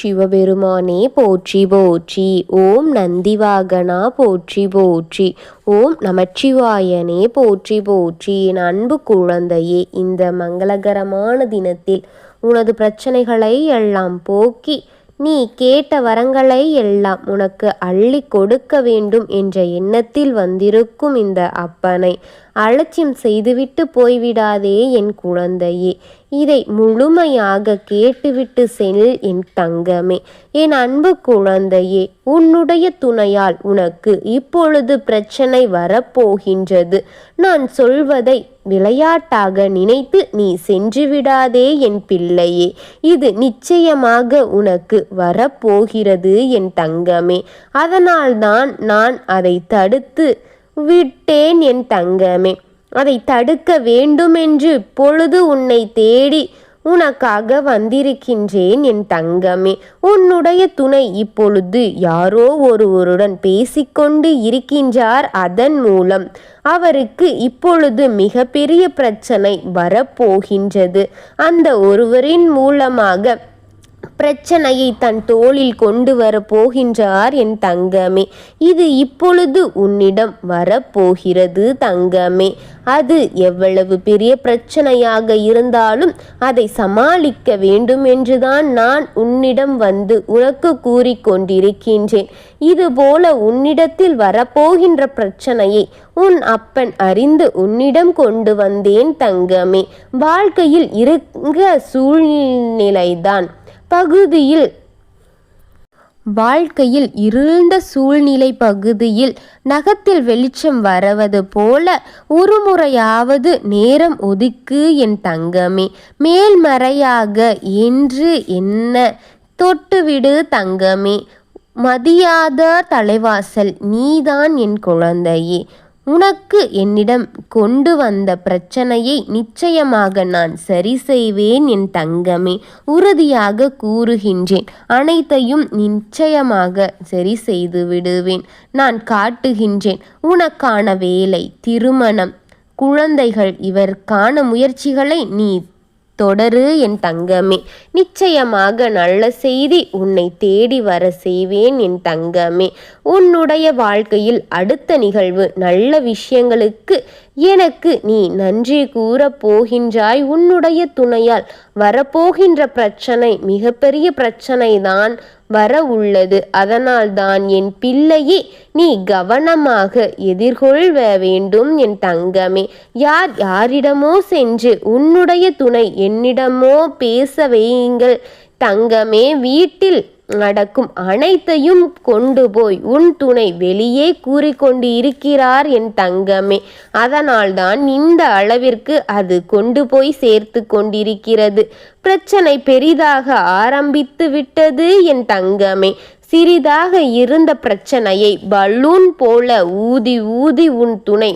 சிவபெருமானே போற்றி போற்றி. ஓம் நந்திவாகனா போற்றி போற்றி. ஓம் நமச்சிவாயனே போற்றி போற்றி. என் அன்பு குழந்தையே, இந்த மங்களகரமான தினத்தில் உனது பிரச்சனைகளை எல்லாம் போக்கி நீ கேட்ட வரங்களை எல்லாம் உனக்கு அள்ளி கொடுக்க வேண்டும் என்ற எண்ணத்தில் வந்திருக்கும் இந்த அப்பனை அலட்சியம் செய்துவிட்டு போய்விடாதே என் குழந்தையே. இதை முழுமையாக கேட்டுவிட்டு செல் என் தங்கமே. என் அன்பு குழந்தையே, உன்னுடைய துணையால் உனக்கு இப்பொழுது பிரச்சனை வரப்போகின்றது. நான் சொல்வதை விளையாட்டாக நினைத்து நீ சென்று விடாதே என் பிள்ளையே. இது நிச்சயமாக உனக்கு வரப்போகிறது என் தங்கமே. அதனால்தான் நான் அதை தடுத்து விட்டேன் என் தங்கமே. அதை தடுக்க வேண்டுமென்று பொழுது உன்னை தேடி உனக்காக வந்திருக்கின்றேன் என் தங்கமே. உன்னுடைய துணை இப்பொழுது யாரோ ஒருவருடன் பேசிக்கொண்டு இருக்கின்றார். அதன் மூலம் அவருக்கு இப்பொழுது மிகப்பெரிய பிரச்சனை வரப்போகின்றது. அந்த ஒருவரின் மூலமாக பிரச்சனையை தன் தோளில் கொண்டு வர போகின்றார் என் தங்கமே. இது இப்பொழுது உன்னிடம் வரப்போகிறது தங்கமே. அது எவ்வளவு பெரிய பிரச்சனையாக இருந்தாலும் அதை சமாளிக்க வேண்டும் என்றுதான் நான் உன்னிடம் வந்து உனக்கு கூறிக்கொண்டிருக்கின்றேன். இதுபோல உன்னிடத்தில் வரப்போகின்ற பிரச்சனையை உன் அப்பன் அறிந்து உன்னிடம் கொண்டு வந்தேன் தங்கமே. வாழ்க்கையில் இருக்க சூழ்நிலைதான் வாழ்க்கையில் இருண்ட சூழ்நிலை பகுதியில் நகத்தில் வெளிச்சம் வரவது போல ஒரு முறையாவது நேரம் ஒதுக்கு என் தங்கமே. மேல்மறையாக என்று என்ன தொட்டுவிடு தங்கமே. மதியாத தலைவாசல் நீதான் என் குழந்தையே. உனக்கு என்னிடம் கொண்டு வந்த பிரச்சனையை நிச்சயமாக நான் சரி செய்வேன் என் தங்கமே. உறுதியாக கூறுகின்றேன், அனைத்தையும் நிச்சயமாக சரி செய்து விடுவேன். நான் காட்டுகின்றேன். உனக்கான வேலை, திருமணம், குழந்தைகள் இவருக்கான முயற்சிகளை நீ தொடரு என் தங்கமே. நிச்சயமாக நல்ல செய்தி உன்னை தேடி வர செய்வேன் என் தங்கமே. உன்னுடைய வாழ்க்கையில் அடுத்த நிகழ்வு நல்ல விஷயங்களுக்கு எனக்கு நீ நன்றி கூறப் போகின்றாய். உன்னுடைய துணையால் வரப்போகின்ற பிரச்சனை மிகப்பெரிய பிரச்சனை தான் வர உள்ளது. அதனால்தான் என் பிள்ளையே நீ கவனமாக எதிர்கொள்ள வேண்டும் என் தங்கமே. யாரிடமோ சென்று உன்னுடைய துணை என்னிடமோ பேச வையுங்கள் தங்கமே. வீட்டில் நடக்கும் அனைத்தையும் கொண்டு போய் உன் துணை வெளியே கூறிக்கொண்டு இருக்கிறார் என் தங்கமே. அதனால்தான் இந்த அளவிற்கு அது கொண்டு போய் சேர்த்து கொண்டிருக்கிறது. பிரச்சனை பெரிதாக ஆரம்பித்து விட்டது என் தங்கமே. சிறிதாக இருந்த பிரச்சனையை பலூன் போல ஊதி ஊதி உன் துணை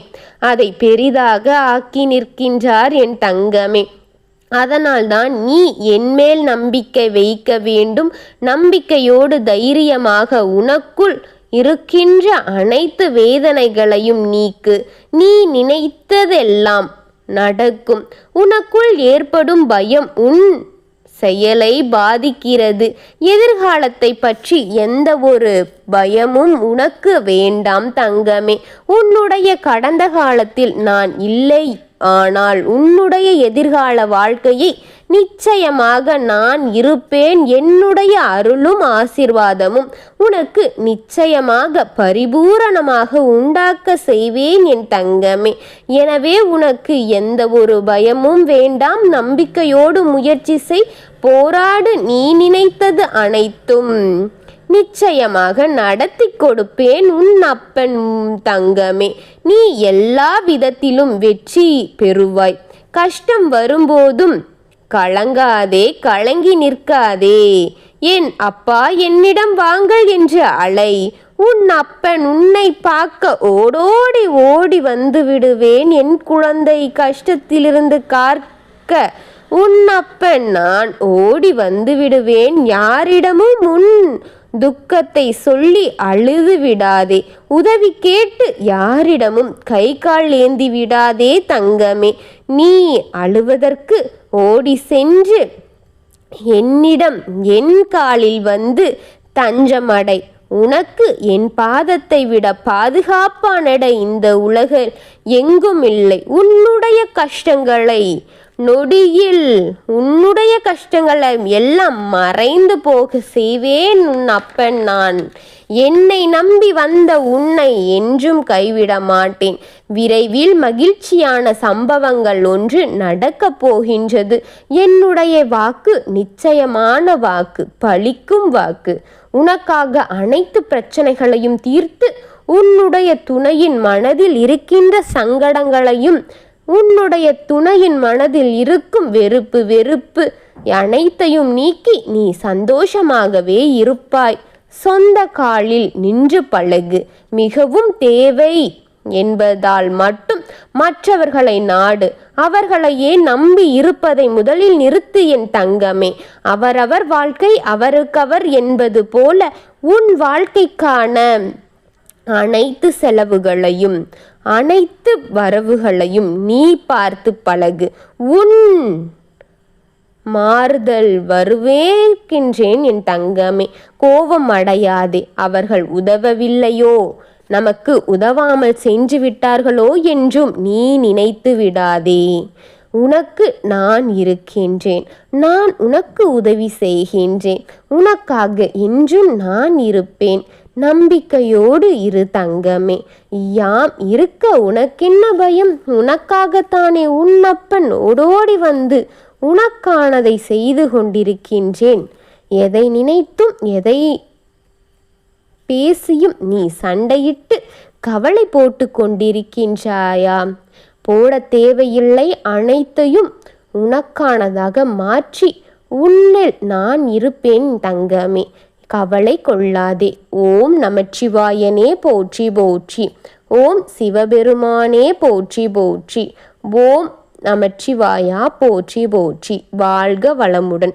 அதை பெரிதாக ஆக்கி நிற்கின்றார் என் தங்கமே. அதனால்தான் நீ என்மேல் நம்பிக்கை வைக்க வேண்டும். நம்பிக்கையோடு தைரியமாக உனக்குள் இருக்கின்ற அனைத்து வேதனைகளையும் நீக்கு. நீ நினைத்ததெல்லாம் நடக்கும். உனக்குள் ஏற்படும் பயம் உன் செயலை பாதிக்கிறது. எதிர்காலத்தை பற்றி எந்த ஒரு பயமும் உனக்கு வேண்டாம் தங்கமே. உன்னுடைய கடந்த காலத்தில் நான் இல்லை, ஆனால் உன்னுடைய எதிர்கால வாழ்க்கையை நிச்சயமாக நான் இருப்பேன். என்னுடைய அருளும் ஆசீர்வாதமும் உனக்கு நிச்சயமாக பரிபூரணமாக உண்டாக்க செய்வேன் என் தங்கமே. எனவே உனக்கு எந்த ஒரு பயமும் வேண்டாம். நம்பிக்கையோடு முயற்சி செய், போராடு. நீ நினைத்தது அனைத்தும் நிச்சயமாக நடத்தி கொடுப்பேன் உன் அப்பன் தங்கமே. நீ எல்லா விதத்திலும் வெற்றி பெறுவாய். கஷ்டம் வரும்போதும் கலங்காதே, கலங்கி நிற்காதே. என் அப்பா என்னிடம் வாங்கள் என்று அலை. உன் அப்பன் உன்னை பார்க்க ஓடோடி ஓடி வந்து விடுவேன் என் குழந்தை. கஷ்டத்திலிருந்து காக்க உன் அப்பன் நான் ஓடி வந்து விடுவேன். யாரிடமும் உன் துக்கத்தை சொல்லி அழுது விடாதே. உதவி கேட்டு யாரிடமும் கை கால் ஏந்தி விடாதே தங்கமே. நீ அழுவதற்கு ஓடி சென்று என்னிடம் என் காலில் வந்து தஞ்சமடை. உனக்கு என் பாதத்தை விட பாதுகாப்பானட இந்த உலகில் எங்கும் இல்லை. உன்னுடைய கஷ்டங்களை நொடியில் எல்லாம் மறைந்து போக செய்வேன் உன் அப்பன் நான். என்னை நம்பி வந்த உன்னை என்றும் கைவிட மாட்டேன். விரைவில் மகிழ்ச்சியான சம்பவங்கள் ஒன்று நடக்கப் போகின்றது. என்னுடைய வாக்கு நிச்சயமான வாக்கு, பலிக்கும் வாக்கு. உனக்காக அனைத்து பிரச்சனைகளையும் தீர்த்து உன்னுடைய துணையின் மனதில் இருக்கின்ற சங்கடங்களையும் உன்னுடைய துணையின் மனதில் இருக்கும் வெறுப்பு அனைத்தையும் நீக்கி நீ சந்தோஷமாகவே இருப்பாய். சொந்த காலில் நின்று பழகு. மிகவும் தேவை என்பதால் மட்டும் மற்றவர்களை நாடு. அவர்களையே நம்பி இருப்பதை முதலில் நிறுத்து என் தங்கமே. அவரவர் வாழ்க்கை அவருக்கவர் என்பது போல உன் வாழ்க்கைக்கான அனைத்து செலவுகளையும் அனைத்து வரவுகளையும் நீ பார்த்து பழகு. உன் மாறுதல் வருவேற்கின்றேன் என் தங்கமே. கோபம் அடையாதே. அவர்கள் உதவவில்லையோ, நமக்கு உதவாமல் சென்று விட்டார்களோ என்றும் நீ நினைத்து விடாதே. உனக்கு நான் இருக்கின்றேன். நான் உனக்கு உதவி செய்கின்றேன். உனக்காக என்றும் நான் இருப்பேன். நம்பிக்கையோடு இரு தங்கமே. யாம் இருக்க உனக்கென்ன பயம்? உனக்காகத்தானே உன் அப்பன் ஓடோடி வந்து உனக்கானதை செய்து கொண்டிருக்கின்றேன். எதை நினைத்தும் எதை பேசியும் நீ சண்டையிட்டு கவலை போட்டு கொண்டிருக்கின்றாயா? போட தேவையில்லை. அனைத்தையும் உனக்கானதாக மாற்றி உன்னில் நான் இருப்பேன் தங்கமே. கவலை கொள்ளாதே. ஓம் நமச்சிவாயனே போற்றி போற்றி. ஓம் சிவபெருமானே போற்றி போற்றி. ஓம் நமச்சிவாயா போற்றி போற்றி. வாழ்க வளமுடன்.